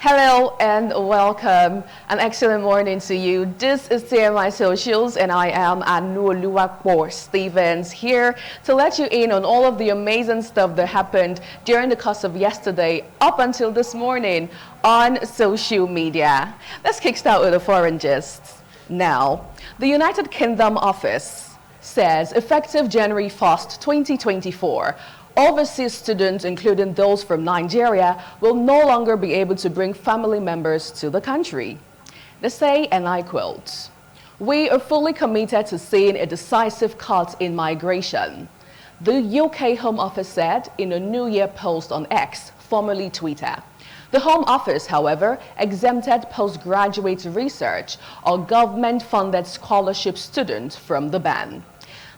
Hello and welcome. An excellent morning to you. This is TMI Socials and I am Sanwo-Olu Stevens here to let you in on all of the amazing stuff that happened during the course of yesterday up until this morning on social media. Let's kickstart with the foreign gist. Now, the United Kingdom office says effective January 1st, 2024, overseas students, including those from Nigeria, will no longer be able to bring family members to the country. They say, and I quote, "We are fully committed to seeing a decisive cut in migration," the UK Home Office said in a New Year post on X, formerly Twitter. The Home Office, however, exempted postgraduate research or government-funded scholarship students from the ban.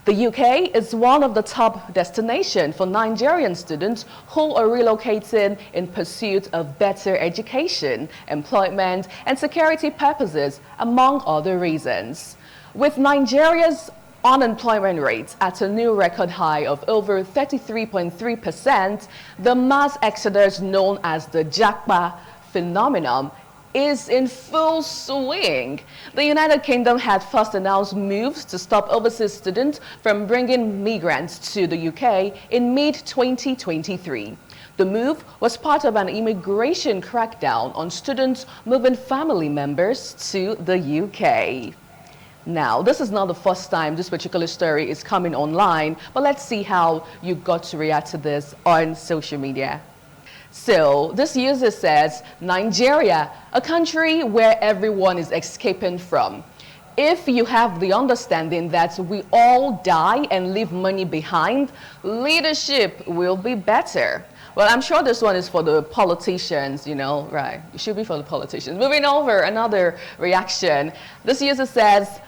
The UK is one of the top destinations for Nigerian students who are relocating in pursuit of better education, employment, and security purposes, among other reasons. With Nigeria's unemployment rate at a new record high of over 33.3%, the mass exodus known as the Japa phenomenon is in full swing. The United Kingdom had first announced moves to stop overseas students from bringing migrants to the UK in mid-2023. The move was part of an immigration crackdown on students moving family members to the UK. Now, this is not the first time this particular story is coming online, but let's see how you got to react to this on social media. So, this user says, Nigeria, a country where everyone is escaping from. If you have the understanding that we all die and leave money behind, leadership will be better. Well, I'm sure this one is for the politicians, right? It should be for the politicians. Moving over, another reaction. This user says,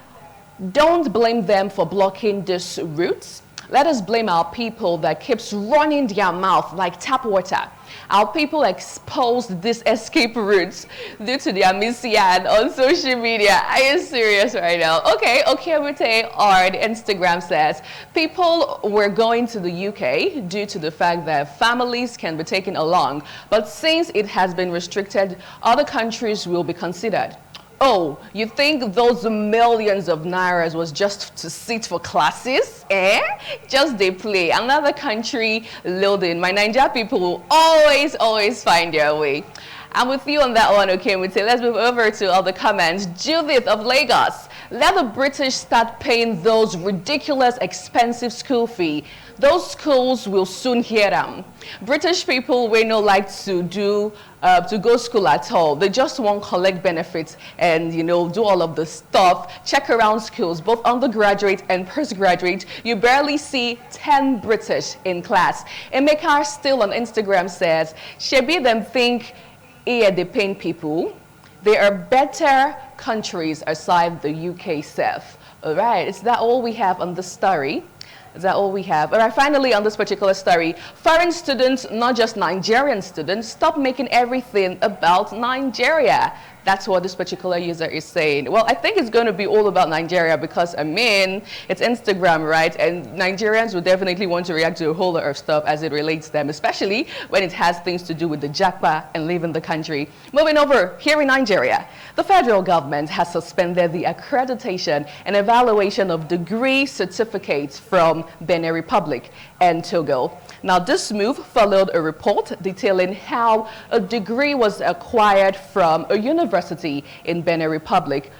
don't blame them for blocking this route. Let us blame our people that keeps running their mouth like tap water. Our people exposed these escape routes due to their misyan on social media. Are you serious right now? Okay, Okebute on Instagram says, people were going to the UK due to the fact that families can be taken along, but since it has been restricted, other countries will be considered. Oh, you think those millions of nairas was just to sit for classes? Just they play. Another country loading. My Nigerian people will always find their way. I'm with you on that one, okay, Mute. Let's move over to other comments. Judith of Lagos. Let the British start paying those ridiculous expensive school fee. Those schools will soon hear them. British people will not like to go school at all. They just won't collect benefits and, do all of the stuff. Check around schools, both undergraduate and postgraduate. You barely see 10 British in class. Emeka still on Instagram says, Shebi them think they paying people. There are better countries aside the UK self. All right, is that all we have on this story? Is that all we have? All right, finally on this particular story, foreign students, not just Nigerian students, stop making everything about Nigeria. That's what this particular user is saying. Well, I think it's going to be all about Nigeria because, it's Instagram, right? And Nigerians will definitely want to react to a whole lot of stuff as it relates to them, especially when it has things to do with the Japa and leaving the country. Moving over, here in Nigeria, the federal government has suspended the accreditation and evaluation of degree certificates from Benin Republic and Togo. Now, this move followed a report detailing how a degree was acquired from a university in Benin Republic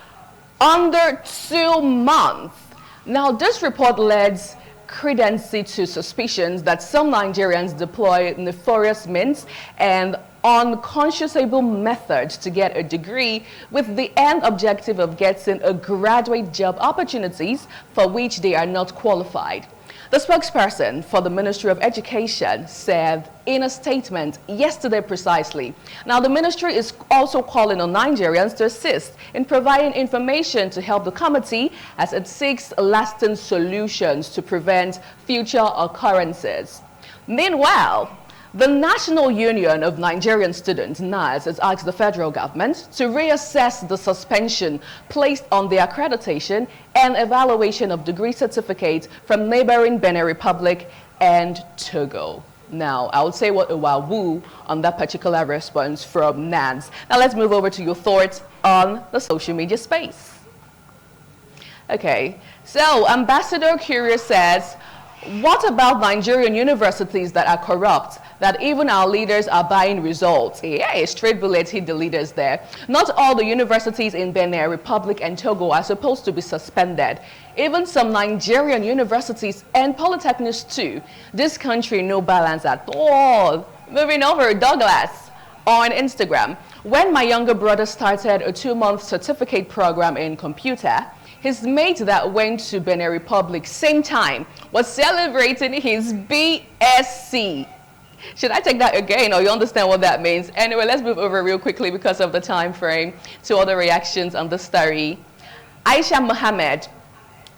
under 2 months. Now, this report lends credence to suspicions that some Nigerians deploy nefarious means and unconscionable methods to get a degree with the end objective of getting a graduate job opportunities for which they are not qualified. The spokesperson for the Ministry of Education said in a statement yesterday precisely. Now, the ministry is also calling on Nigerians to assist in providing information to help the committee as it seeks lasting solutions to prevent future occurrences. Meanwhile, the National Union of Nigerian Students, NAS, has asked the federal government to reassess the suspension placed on the accreditation and evaluation of degree certificates from neighboring Benin Republic and Togo. Now, I would say what a woo on that particular response from Nance. Now, let's move over to your thoughts on the social media space. Okay, so Ambassador Curious says, what about Nigerian universities that are corrupt, that even our leaders are buying results? Yeah, straight bullet hit the leaders there. Not all the universities in Benin, Republic and Togo are supposed to be suspended. Even some Nigerian universities and polytechnics too. This country, no balance at all. Moving over, Douglas on Instagram. When my younger brother started a 2-month certificate program in computer, his mate that went to Benin Republic same time was celebrating his BSc. Should I take that again, or you understand what that means? Anyway, let's move over real quickly because of the time frame to other reactions on the story. Aisha Mohammed,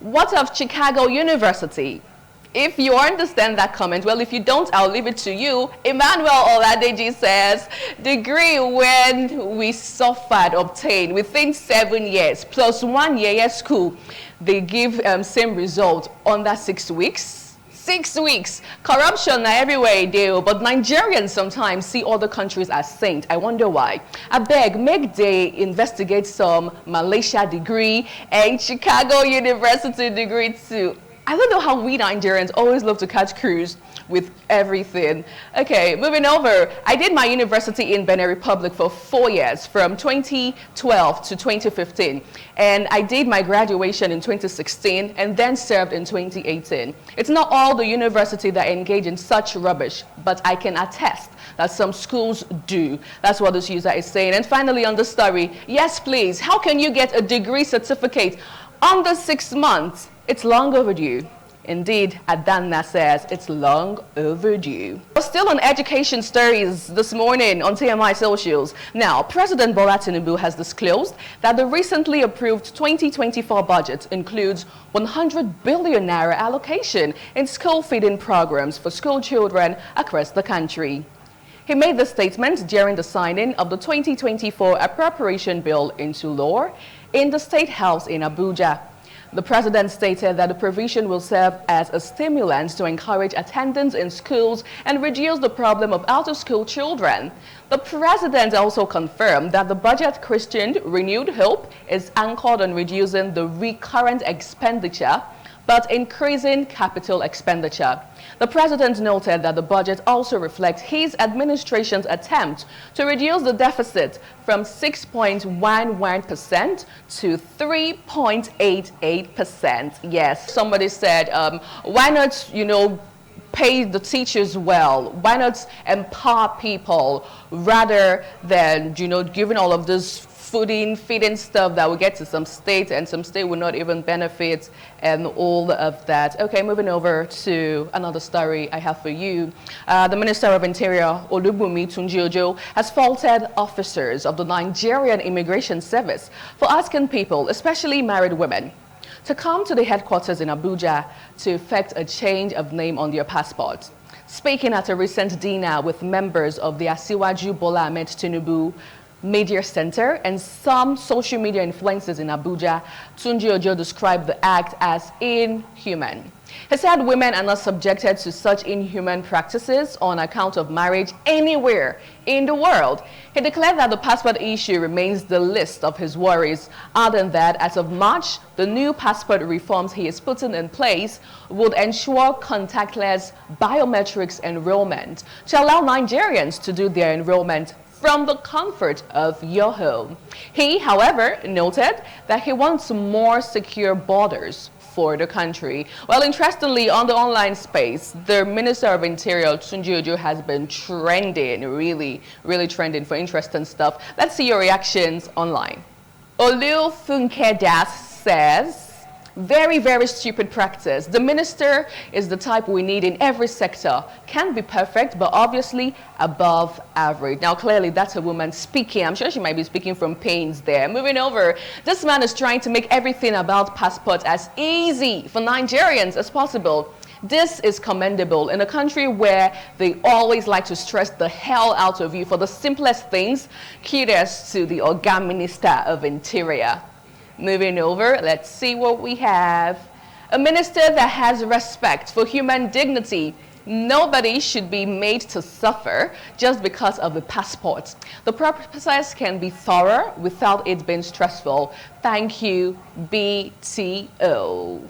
what of Chicago University? If you understand that comment, well, if you don't, I'll leave it to you. Emmanuel Oladeji says, degree when we suffered obtained within 7 years plus 1 year school, they give same result under 6 weeks. 6 weeks. Corruption everywhere, deal, but Nigerians sometimes see other countries as saints. I wonder why. I beg, make they investigate some Malaysia degree and Chicago University degree too. I don't know how we Nigerians always love to catch cruise with everything. Okay, moving over. I did my university in Benin Republic for 4 years, from 2012 to 2015. And I did my graduation in 2016 and then served in 2018. It's not all the university that engage in such rubbish, but I can attest that some schools do. That's what this user is saying. And finally on the story, yes please, how can you get a degree certificate under 6 months? It's long overdue. Indeed, Adanna says it's long overdue. We're still on education stories this morning on TMI socials. Now, President Bola Tinubu has disclosed that the recently approved 2024 budget includes 100 billion naira allocation in school feeding programs for school children across the country. He made the statement during the signing of the 2024 appropriation bill into law in the State House in Abuja. The president stated that the provision will serve as a stimulant to encourage attendance in schools and reduce the problem of out-of-school children. The president also confirmed that the budget christened Renewed Hope is anchored on reducing the recurrent expenditure but increasing capital expenditure. The president noted that the budget also reflects his administration's attempt to reduce the deficit from 6.11% to 3.88%. Yes, somebody said, why not, pay the teachers well? Why not empower people rather than, giving all of this feeding stuff that will get to some states and some state will not even benefit and all of that. Okay, moving over to another story I have for you. The Minister of Interior, Olubunmi Tunji-Ojo, has faulted officers of the Nigerian Immigration Service for asking people, especially married women, to come to the headquarters in Abuja to effect a change of name on their passport. Speaking at a recent dinner with members of the Asiwaju Bola Tinubu Media Center and some social media influencers in Abuja, Tunji-Ojo described the act as inhuman. He said women are not subjected to such inhuman practices on account of marriage anywhere in the world. He declared that the passport issue remains the least of his worries, adding that as of March, the new passport reforms he is putting in place would ensure contactless biometrics enrollment to allow Nigerians to do their enrollment from the comfort of your home. He, however, noted that he wants more secure borders for the country. Well, interestingly, on the online space, the Minister of Interior, Tunji-Ojo, has been trending, really trending for interesting stuff. Let's see your reactions online. Olu Funke Das says, very stupid practice. The minister is the type we need in every sector. Can't be perfect, but obviously above average. Now, clearly, that's a woman speaking. I'm sure she might be speaking from pains there. Moving over, this man is trying to make everything about passports as easy for Nigerians as possible. This is commendable in a country where they always like to stress the hell out of you for the simplest things. Kudos to the Oga Minister of Interior. Moving over, let's see what we have. A minister that has respect for human dignity Nobody should be made to suffer just because of the passport. The process can be thorough without it being stressful. Thank you, BTO.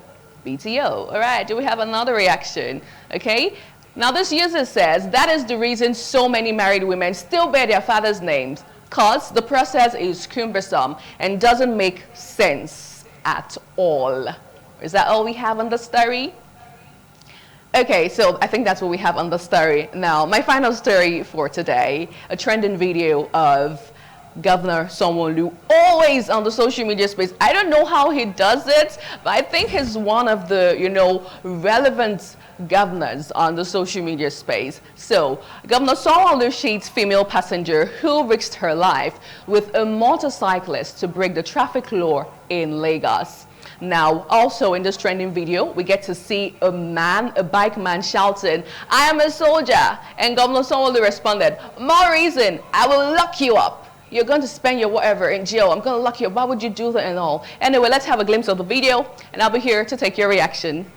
BTO. All right, do we have another reaction? Okay. Now this user says that is the reason so many married women still bear their father's names, because the process is cumbersome and doesn't make sense at all. Is that all we have on the story? Okay, so I think that's what we have on the story. Now, my final story for today, a trending video of Governor Sanwo-Olu, always on the social media space. I don't know how he does it, but I think he's one of the, relevant governors on the social media space. So, Governor Sanwo-Olu shades female passenger who risked her life with a motorcyclist to break the traffic law in Lagos. Now, also in this trending video, we get to see a bike man shouting, "I am a soldier." And Governor Sanwo-Olu responded, "More reason, I will lock you up. You're going to spend your whatever in jail. I'm going to lock you up. Why would you do that and all?" Anyway, let's have a glimpse of the video, and I'll be here to take your reaction.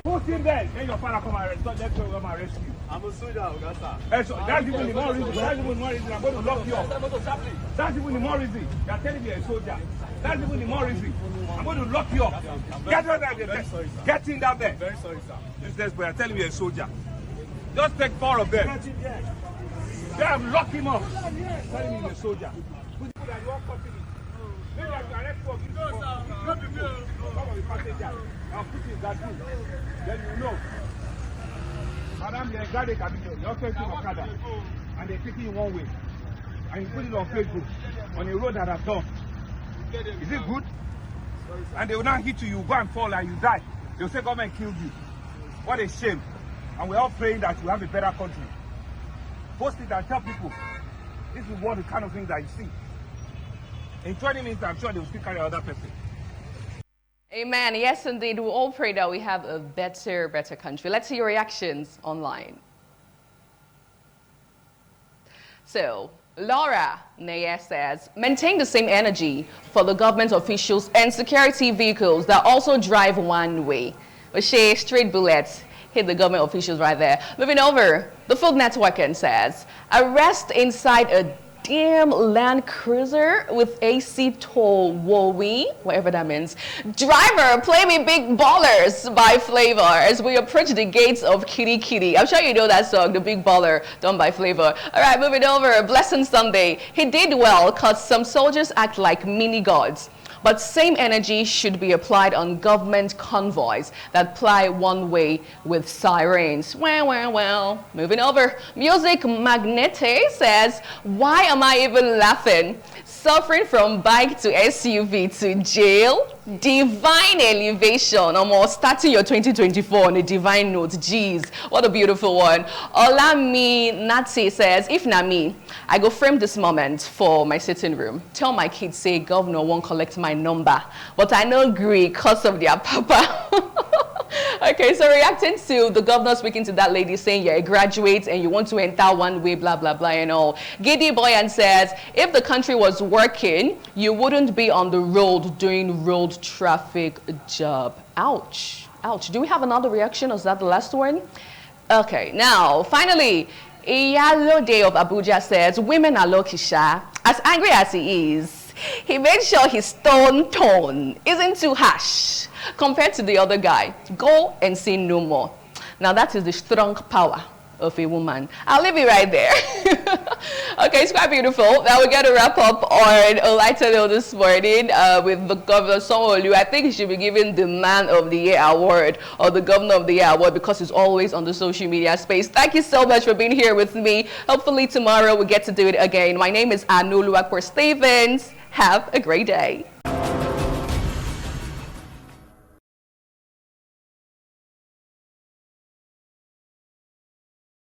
Put him there. Then your father come and arrest you. I'm a soldier, Augusta. That's even the more reason. That's even the more reason I'm going to lock you up. That's even the more reason. You're telling me you're a soldier. That's even the more reason I'm going to lock you up. Get down there. Get in down there. Very sorry, sir. Useless boy, you're telling me you're a soldier. Just take 4 of them. Then lock him up. Telling me you're a soldier. Put people that you want company. Maybe I can arrest for you. No, sir. Not the bill. Come on, the passenger. I'll put you in that room. Then you know. Madam, you're a guarded cabin. You're facing Okada. And they're taking you one way. And you put it on Facebook. On a road that I've done. Is it good? And they will not hit you. You go and fall and you die. They'll say government killed you. What a shame. And we're all praying that you have a better country. Post it and tell people. This is what the kind of thing that you see. In 20 minutes, I'm sure they will still carry another person. Amen. Yes, indeed. We all pray that we have a better country. Let's see your reactions online. So, Laura Naya says, maintain the same energy for the government officials and security vehicles that also drive one way. O'Shea, straight bullets. Hit the government officials right there. Moving over, the Food Networking says, arrest inside a damn Land Cruiser with AC Towo, whatever that means. Driver, play me Big Ballers by Flavor as we approach the gates of Kitty Kitty. I'm sure you know that song, The Big Baller, done by Flavor. All right, moving over, Blessing Sunday. He did well because some soldiers act like mini gods. But same energy should be applied on government convoys that ply one way with sirens. Well. Moving over. Music Magnete says, why am I even laughing? Suffering from bike to SUV to jail? Divine elevation. Almost starting your 2024 on a divine note. Jeez, what a beautiful one. Olami Natsi says, if na me, I go frame this moment for my sitting room. Tell my kids, say, governor won't collect my number. But I no agree because of their papa. Okay, so reacting to the governor speaking to that lady saying you're a graduate and you want to enter one way, blah, blah, blah, and all. Giddy Boyan says, if the country was working, you wouldn't be on the road doing road traffic job. Ouch. Ouch. Do we have another reaction? Or is that the last one? Okay, now, finally, Iyalo Day of Abuja says, women are low-kisha. As angry as he is, he made sure his tone isn't too harsh compared to the other guy. Go and say no more. Now that is the strong power of a woman. I'll leave it right there. Okay, it's quite beautiful. Now we're going to wrap up on a lighter note this morning with the Governor Sanwo-Olu. I think he should be given the Man of the Year award or the Governor of the Year award because he's always on the social media space. Thank you so much for being here with me. Hopefully tomorrow we get to do it again. My name is Oluwapo Stevens. Have a great day.